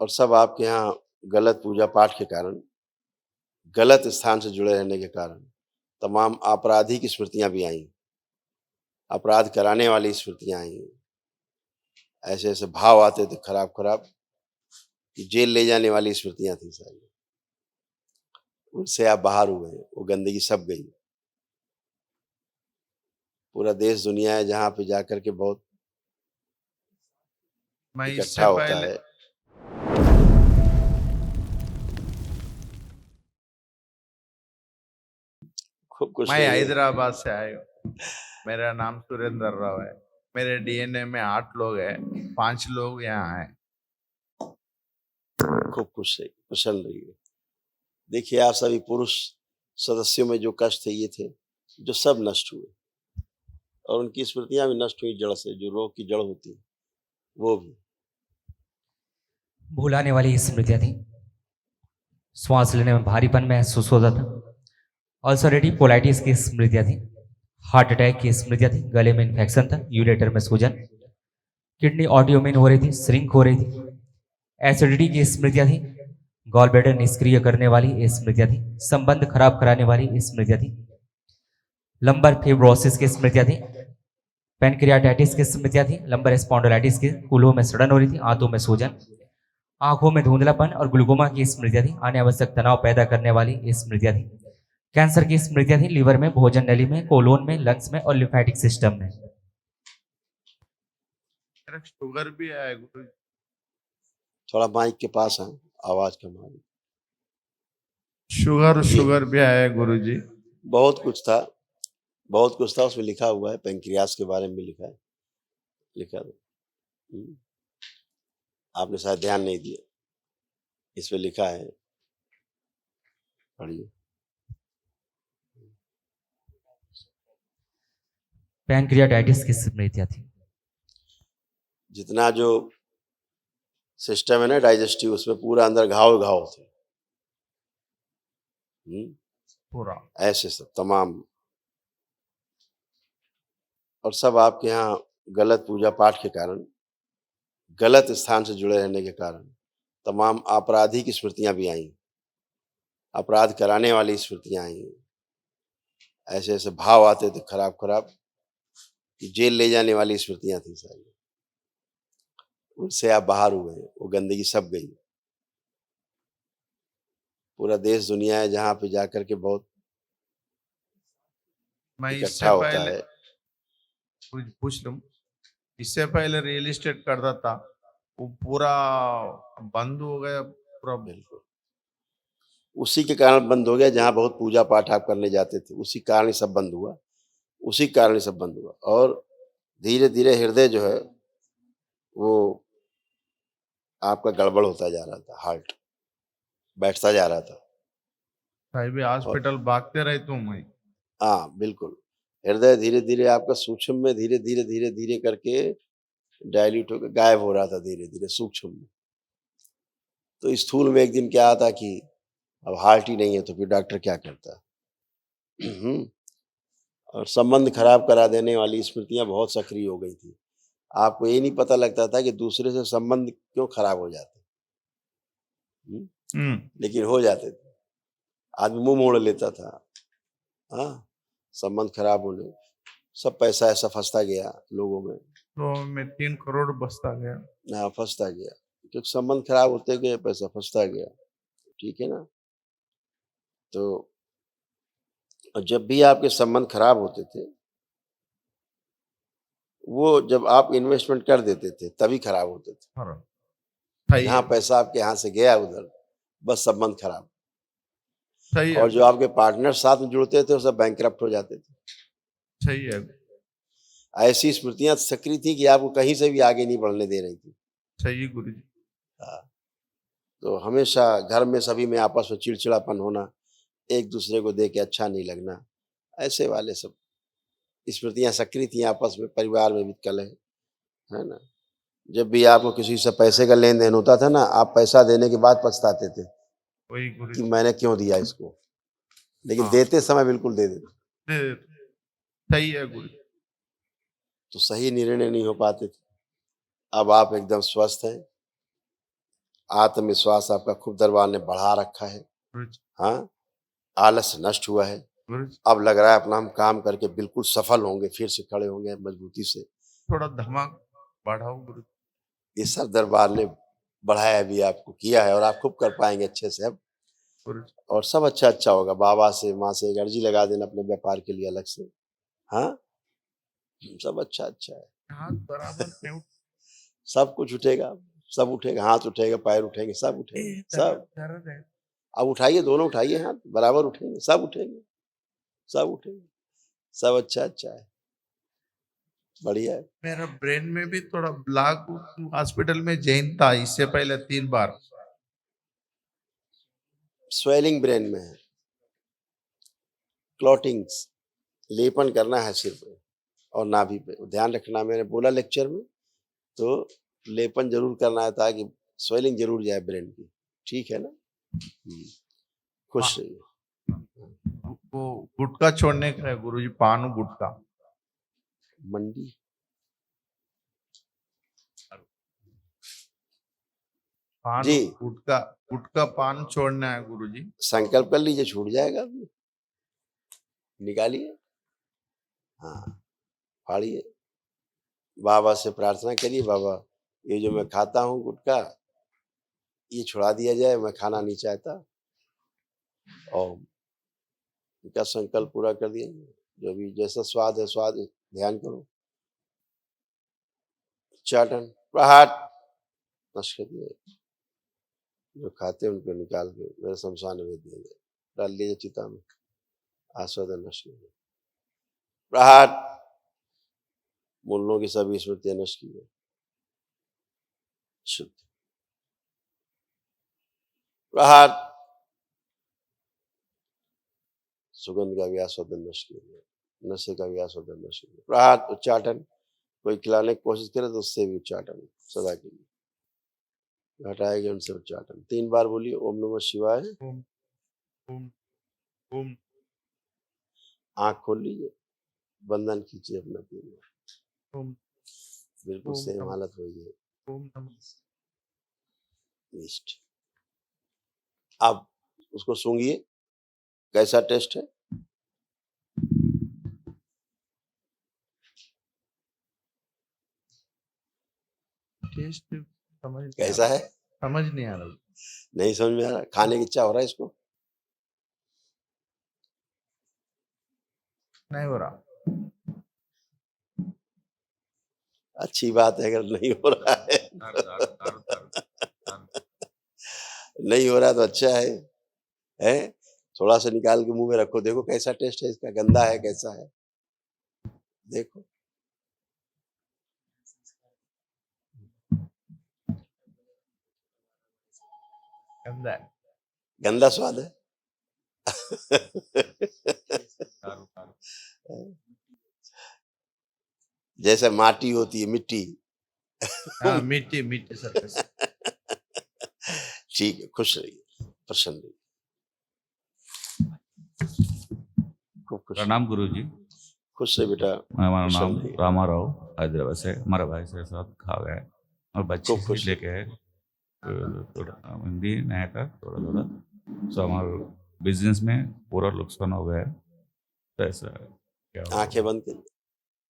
और सब आपके यहाँ गलत पूजा पाठ के कारण, गलत स्थान से जुड़े रहने के कारण तमाम आपराधिक स्मृतियाँ भी आईं, अपराध कराने वाली स्मृतियाँ आईं। ऐसे-ऐसे भाव आते थे खराब-खराब कि जेल ले जाने वाली स्मृतियाँ थी सारी। उनसे आप बाहर हुए, वो गंदगी सब गई। पूरा देश दुनिया है जहाँ पे जाकर के बहुत मैं इकट्ठा इससे होता पहले है। खूब खुश मैं रहिए। हैदराबाद से आया हूँ। मेरा नाम सुरेंद्र राव है। मेरे डीएनए में 8 लोग हैं, 5 लोग यहाँ हैं। खूब खुश रहिए, कुशल रहिए। देखिए आप सभी पुरुष सदस्यों में जो कष्ट थे ये थे, जो सब नष्ट हुए और उनकी स्मृतियाँ भी नष्ट हुई जड़ से, जो रोग की जड़ होती है, वो भी। भुलाने वाली स्मृतियाँ थी। श्वास लेने में भारीपन महसूस होता था। अल्सरेटिव कोलाइटिस की स्मृतियाँ थी। हार्ट अटैक की स्मृतियाँ थी। गले में इन्फेक्शन था, यूरेटर में सूजन, किडनी ऑटोइम्यून हो रही थी, श्रिंक हो रही थी। एसिडिटी की स्मृतियाँ थी। गॉल ब्लैडर निष्क्रिय करने वाली स्मृतियाँ थी। संबंध खराब कराने वाली स्मृतियाँ थी। लंबर फिब्रोसिस की स्मृतियाँ थी। पेनक्रियाटाइटिस की स्मृतियाँ थी। लंबर स्पॉन्डिलाइटिस की, कूल्हों में सड़न हो रही थी, आंतों में सूजन, आंखों में धुंधलापन और ग्लूकोमा की स्मृतियाँ थी। अनावश्यक तनाव पैदा करने वाली स्मृतियाँ थी। कैंसर की स्मृतियाँ थी। लीवर में, भोजन नली में, कोलोन में, लंग्स में और लिम्फेटिक सिस्टम में। मेरा शुगर भी है गुरु। थोड़ा माइक के पास आएँ, आवाज़ कम आ रही। शुगर ये शुगर भी है गुरुजी। बहुत कुछ था, बहुत कुछ था उसमें लिखा हुआ है, पैंक्रियास के बारे में भी लिखा है। लिखा है। आपने शायद ध्यान नहीं दिया। इसमें लिखा है, पढ़िए। पैनक्रियाटाइटिस की स्मृतियाँ थी। जितना जो सिस्टम है ना डाइजेस्टिव, उसमें पूरा अंदर घाव-घाव थे। पूरा ऐसे सब तमाम, और सब आपके यहाँ गलत पूजा पाठ के कारण, गलत स्थान से जुड़े रहने के कारण तमाम आपराधिक स्मृतियाँ भी आईं, अपराध कराने वाली स्मृतियाँ आईं। ऐसे-ऐसे भाव आते थे खराब-खराब कि जेल ले जाने वाली स्मृतियाँ थी सारी। उनसे आप बाहर हुए, वो गंदगी सब गई। पूरा देश दुनिया है जहाँ पे जाकर के बहुत मैं इकट्ठा इससे होता पहले है। कुछ पूछ लूं। इससे पहले रियल एस्टेट करता था, वो पूरा बंद हो गया पूरा। बिल्कुल। उसी के कारण बंद हो गया जहाँ बहुत पूजा पाठ आप करने जाते थे, उसी कारण ये सब बंद हुआ, उसी कारण ये सब बंद हुआ। और धीरे-धीरे हृदय जो है, वो आपका गड़बड़ होता जा रहा था, हार्ट बैठता जा रहा था। कहीं भी और हॉस्पिटल भागते रहे तुम मैं। हाँ, बिल्कुल। हृदय धीरे-धीरे आपका सूक्ष्म में धीरे-धीरे, धीरे-धीरे करके डायल्यूट होके गायब हो रहा था धीरे-धीरे सूक्ष्म में। तो स्थूल में एक दिन क्या था कि अब हार्ट ही नहीं है तो फिर डॉक्टर क्या करता? और संबंध खराब करा देने वाली स्मृतियाँ बहुत सक्रिय हो गई थी। आपको ये नहीं पता लगता था कि दूसरे से संबंध क्यों खराब हो जाते? हुँ, लेकिन हो जाते थे। आदमी मुँह मोड़ लेता था। हाँ, संबंध खराब होने, सब पैसा ऐसा फँसता गया लोगों में। तो मैं 3 करोड़ बचता गया। हाँ, फँसता गया। क्योंकि संबंध खराब होते गए, पैसा फँसता गया। ठीक है ना? तो जब भी आपके संबंध खराब होते थे, वो जब आप इन्वेस्टमेंट कर देते थे, तभी खराब होते थे। हाँ, सही जहाँ है, पैसा आपके यहाँ से गया उधर, बस संबंध खराब। सही है, और जो आपके पार्टनर साथ में जुड़ते थे, वो सब बैंकरप्ट हो जाते थे। सही है, ऐसी स्मृतियाँ सक्रिय थी कि आपको कहीं से भी आगे नहीं बढ़ने दे रही थी। सही गुरुजी। हाँ, तो हमेशा घर में सभी में आपस में चिड़चिड़ापन होना, एक-दूसरे को देख के अच्छा नहीं लगना, ऐसे वाले सब स्मृतियाँ सक्रिय थी आपस में, परिवार में भी कलह, है ना? जब भी आपको किसी से पैसे का लेन-देन होता था ना, आप पैसा देने के बाद पछताते थे वही कि गुरुजी। मैंने क्यों दिया इसको? लेकिन हाँ, देते समय बिल्कुल दे देते। दे देते। सही है गुरुजी। तो सही निर्णय नहीं हो पाते थे। अब आप एकदम स्वस्थ हैं, आत्मविश्वास आपका खूब दरबार ने बढ़ा रखा है। गुरुजी, हाँ, आलस नष्ट हुआ है। गुरुजी, अब लग रहा है अपना हम काम करके बिल्कुल सफल होंगे, फिर से खड़े होंगे मजबूती से। थोड़ा धमाक बढ़ाओ गुरुजी, ये सब दरबार ने बढ़ाया भी आपको किया है और आप खूब कर पाएंगे अच्छे से अब, गुरुजी। और सब अच्छा होगा। बाबा से माँ से एक अर्जी लगा देना अपने व्यापार के लिए अलग से। हाँ, सब अच्छा है। हाथ बराबर में सब कुछ उठेगा, सब उठेगा, हाथ उठेगा, पैर उठेंगे, सब उठेंगे, सब। दर्द है। अब उठाइए, दोनों उठाइए हाथ, बराबर उठेंगे, सब उठेंगे, सब उठेंगे, सब अच्छा है, बढ़िया है। मेरा ब्रेन में भी थोड़ा ब्लॉक, हॉस्पिटल में जैन था इससे पहले 3 बार। स्वेलिंग ब्रेन में है, क्लॉटिंग्स, लेपन करना है सिर पे और नाभि पे, ध्यान रखना। मैंने बोला लेक्चर में, तो लेपन जरूर करना है ताकि स्वेलिंग जरूर जाए ब्रेन की। ठीक है ना? खुश रहिए। वो गुटखा छोड़ने का है गुरुजी, पान गुटखा। मंडी पान जी, गुटखा, गुटखा पान छोड़ना है गुरुजी। संकल्प कर लीजिए, छूट जाएगा अभी, निकालिए। हाँ, फाड़िए, बाबा से प्रार्थना करिए, बाबा ये जो मैं खाता हूँ गुटखा, ये छुड़ा दिया जाए, मैं खाना नहीं चाहता। और इनका संकल्प पूरा कर दिया, जो भी जैसा स्वाद है, स्वाद ध्यान करो। चाटन प्रहार नष्ट कर दिया, जो खाते हैं उनको निकाल के मेरे शमशान में दिया जाए, डाल दिया चिता में, आस्वादन नष्ट कर दिया। प्रहार, मुल्लों की सभी स्मृतियां नष्ट की जाए, शुद्ध प्रहार, सुगंध का भी आस्वादन नष्ट किया जाए, नशे का भी आस्वादन नष्ट किया जाए। प्रहार उच्चाटन, कोई खिलाने की कोशिश करे तो उससे भी उच्चाटन सदा के लिए हटाएंगे, उनसे उच्चाटन। 3 बार बोलिए, ओम नमः शिवाय। ओम ओम ओम आंख खोल लीजिए, बंधन खींचिए अपना 3 बार, ओम बिल्कुल ओम सेम नमः हालत होगी। ओम नमः। ईस्ट, आप उसको सूंघिए, कैसा टेस्ट है? टेस्ट समझ नहीं आ कैसा रहा, है? समझ नहीं आ रहा। नहीं समझ में आ रहा? खाने की इच्छा हो रहा है इसको? नहीं हो रहा। अच्छी बात है, अगर नहीं हो रहा है नहीं हो रहा तो अच्छा है? थोड़ा सा निकाल के मुंह में रखो, देखो कैसा टेस्ट है इसका, गंदा है कैसा है, देखो। गंदा है। गंदा स्वाद है जैसे माटी होती है, मिट्टी हाँ, मीठी मीठी सरफेस। ठीक है, खुश रहिए, प्रसन्न रहिए, खूब खुश रहिए। प्रणाम गुरुजी। खुश रहिए बेटा, हमारा प्रसन्न नाम रहिए, रामाराव, हैदराबाद से। हमारा भाई से साथ खा गया और बच्चे खूब से खुश लेके थोड़ा हिंदी नहीं आता थोड़ा थोड़ा, सो हमारे बिजनेस में पूरा नुकसान हो गया है। तो ऐसा क्या हो आंखें बंद कर,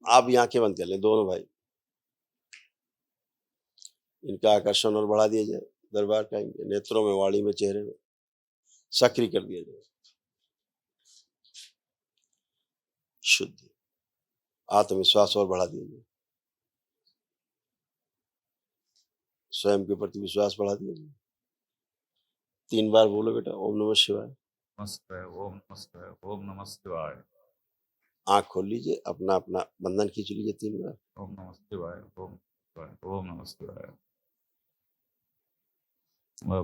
आप भी आंखें बंद कर लें दोनों भाई, इनका आकर्षण और बढ़ा दिया जाए, दरबार का इनके नेत्रों में, वाणी में, चेहरे में सक्रिय कर दिया जाए। शुद्ध आत्मविश्वास और बढ़ा दिया जाए, स्वयं के प्रति विश्वास बढ़ा दिया जाए। 3 बार बोलो बेटा, ओम नमः शिवाय। नमस्ते, ओम नमस्ते, ओम नमः शिवाय। आंख खोल लीजिए, अपना अपना बंधन खींच लीजिए 3 बार। ओम नमः शिवाय, ओम शिवाय, ओम नमः शिवाय।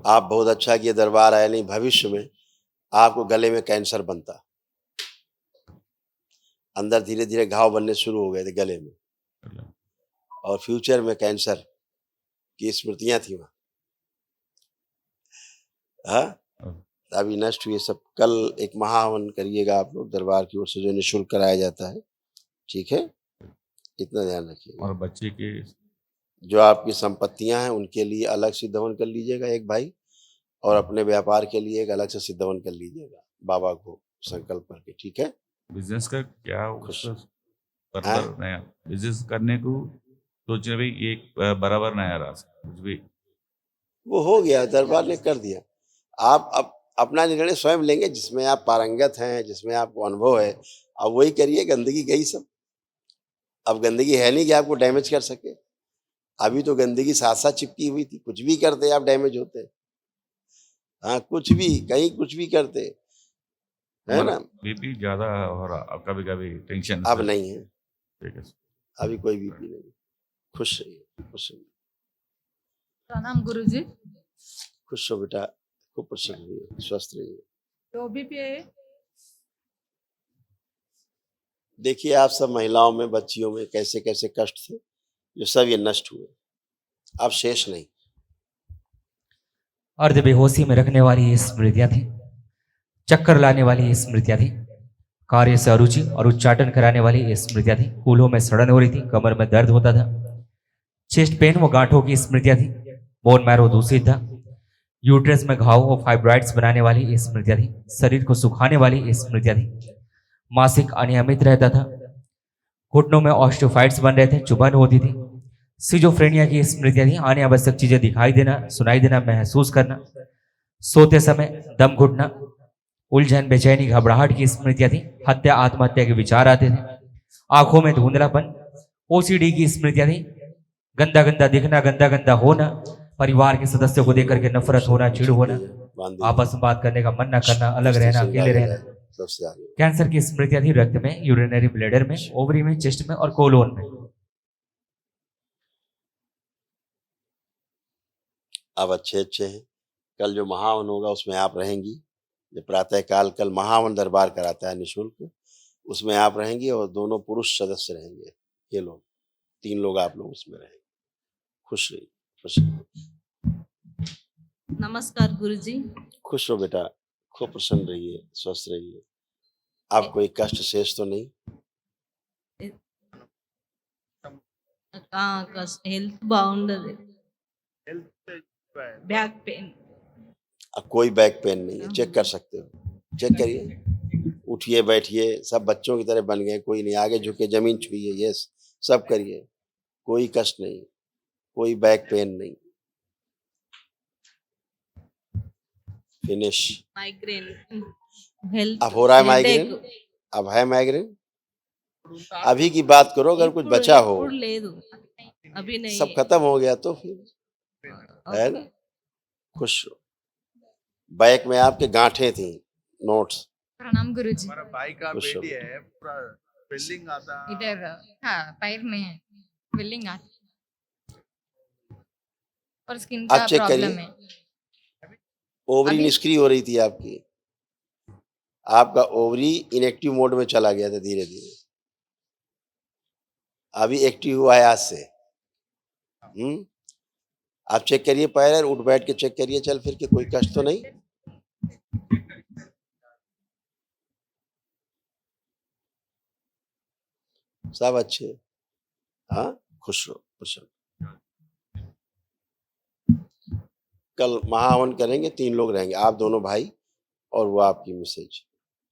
आप बहुत अच्छा किए, दरबार आए, नहीं भविष्य में आपको गले में कैंसर बनता, अंदर धीरे धीरे घाव बनने शुरू हो गए थे गले में, और फ्यूचर में कैंसर की स्मृतियां थी वहां। हाँ, अभी नष्ट हुए सब। कल एक महाहवन करिएगा आप लोग दरबार की ओर से, जो निःशुल्क कराया जाता है। ठीक है, इतना ध्यान रखिएगा। और बच्चे की जो आपकी संपत्तियां हैं उनके लिए अलग सिद्ध हवन कर लीजिएगा एक भाई, और अपने व्यापार के लिए एक अलग से सिद्ध हवन कर लीजिएगा बाबा को संकल्प करके, ठीक है। बिजनेस का क्या खुश। उसका फर्दर नया बिजनेस करने को सोच रहे भाई, एक बराबर नया रास्ता कुछ भी। वो हो गया, दरबार ने कर दिया। आप अब अपना निर्णय स्वयं लेंगे, जिसमें आप पारंगत हैं, जिसमें आपको अनुभव है, अब वही करिए। गंदगी गई सब, अब गंदगी है नहीं कि आपको डैमेज कर सके। अभी तो गंदगी साथ साथ चिपकी हुई थी, कुछ भी करते आप डैमेज होते। हाँ, कुछ भी कहीं कुछ भी करते, है ना। बीपी ज्यादा हो रहा कभी कभी, टेंशन अब नहीं है, ठीक है। अभी कोई बीपी नहीं। खुश रहिए, खुश रहिए, प्रणाम गुरुजी। खुश हो बेटा, खूब प्रसन्न रहिए, स्वस्थ रहिए। तो भी पे देखिए आप सब महिलाओं में, बच्चियों में कैसे कैसे कष्ट थे, जो सब ये नष्ट हुए, अब शेष नहीं। अर्ध बेहोशी में रखने वाली ये स्मृतियां थी, चक्कर लाने वाली ये स्मृतियां थी, कार्य से अरुचि और उच्चाटन कराने वाली ये स्मृतियां थी, फूलों में सड़न हो रही थी, कमर में दर्द होता था, चेस्ट पेन व गांठों की स्मृतियां थी, बोन मैरो दूषित था, यूट्रस में घाव और फाइब्रॉइड्स बनाने वाली ये स्मृतियां थी, शरीर को सुखाने वाली ये स्मृतियां थी, मासिक अनियमित रहता था, घुटनों में ऑस्टियोफाइट्स बन रहे थे, चुभन होती थी, सिजोफ्रेनिया की स्मृतियां थी, आने आवश्यक चीजें दिखाई देना, सुनाई देना, महसूस करना, सोते समय दम घुटना, उलझन, बेचैनी, घबराहट की स्मृतियां थी, हत्या आत्महत्या के विचार आते थे, आंखों में धुंधलापन, ओसीडी की स्मृतियां थी, गंदा गंदा दिखना, गंदा गंदा होना, परिवार के सदस्यों को देख करके नफरत होना, चिड़ होना, आपस में बात करने का मन न करना, अलग रहना, अकेले रहना, सबसे आगे कैंसर की स्मृतियां थी, रक्त में, यूरिनरी ब्लैडर में, ओवरी में, चेस्ट में और कोलोन में। अब अच्छे अच्छे हैं। कल जो महावन होगा उसमें आप रहेंगी, जो प्रातः काल कल महावन दरबार कराता है निःशुल्क, उसमें आप रहेंगी और दोनों पुरुष सदस्य रहेंगे। ये लोग 3 लोग आप लोग उसमें रहेंगे। खुश रहिए, खुश रहिए। नमस्कार गुरुजी। खुश हो बेटा, खूब प्रसन्न रहिए, स्वस्थ रहिए। आप कोई कष्ट शेष तो नहीं? हेल्थ बाउंडरी, बैक पेन, अब कोई बैक पेन नहीं है, चेक कर सकते हो, चेक करिए। उठिए बैठिए, सब बच्चों की तरह बन गए, कोई नहीं, आगे झुके जमीन छुइए, ये सब करिए, कोई कष्ट नहीं, कोई बैक पेन नहीं। फिनिश। माइग्रेन, हेल्थ, अब हो रहा है माइग्रेन, अब है माइग्रेन। अभी की बात करो, अगर कुछ बचा हो, अभी नहीं, सब खत्म हो गया तो फिर है ना। खुश हो। बैक में आपके गांठें थी, नोट्स। प्रणाम गुरुजी। हमारा भाई का खुश हो। बेटी है, पूरा बिल्डिंग आता इधर हाँ पैर में स्वेलिंग आती और स्किन आप का चेक प्रॉब्लम करिए। है। ओवरी अभी- निष्क्रिय हो रही थी आपकी, आपका ओवरी इनएक्टिव मोड में चला गया था धीरे धीरे, अभी एक्टिव हुआ है आज से। आप चेक करिए, पैर उठ बैठ के चेक करिए, चल फिर के, कोई कष्ट तो नहीं। सब अच्छे। हाँ, खुश रहो, खुश रहो। कल महाहवन करेंगे, 3 लोग रहेंगे, आप दोनों भाई और वो आपकी मिसेज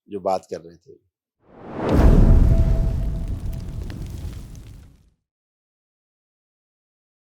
जो बात कर रहे थे।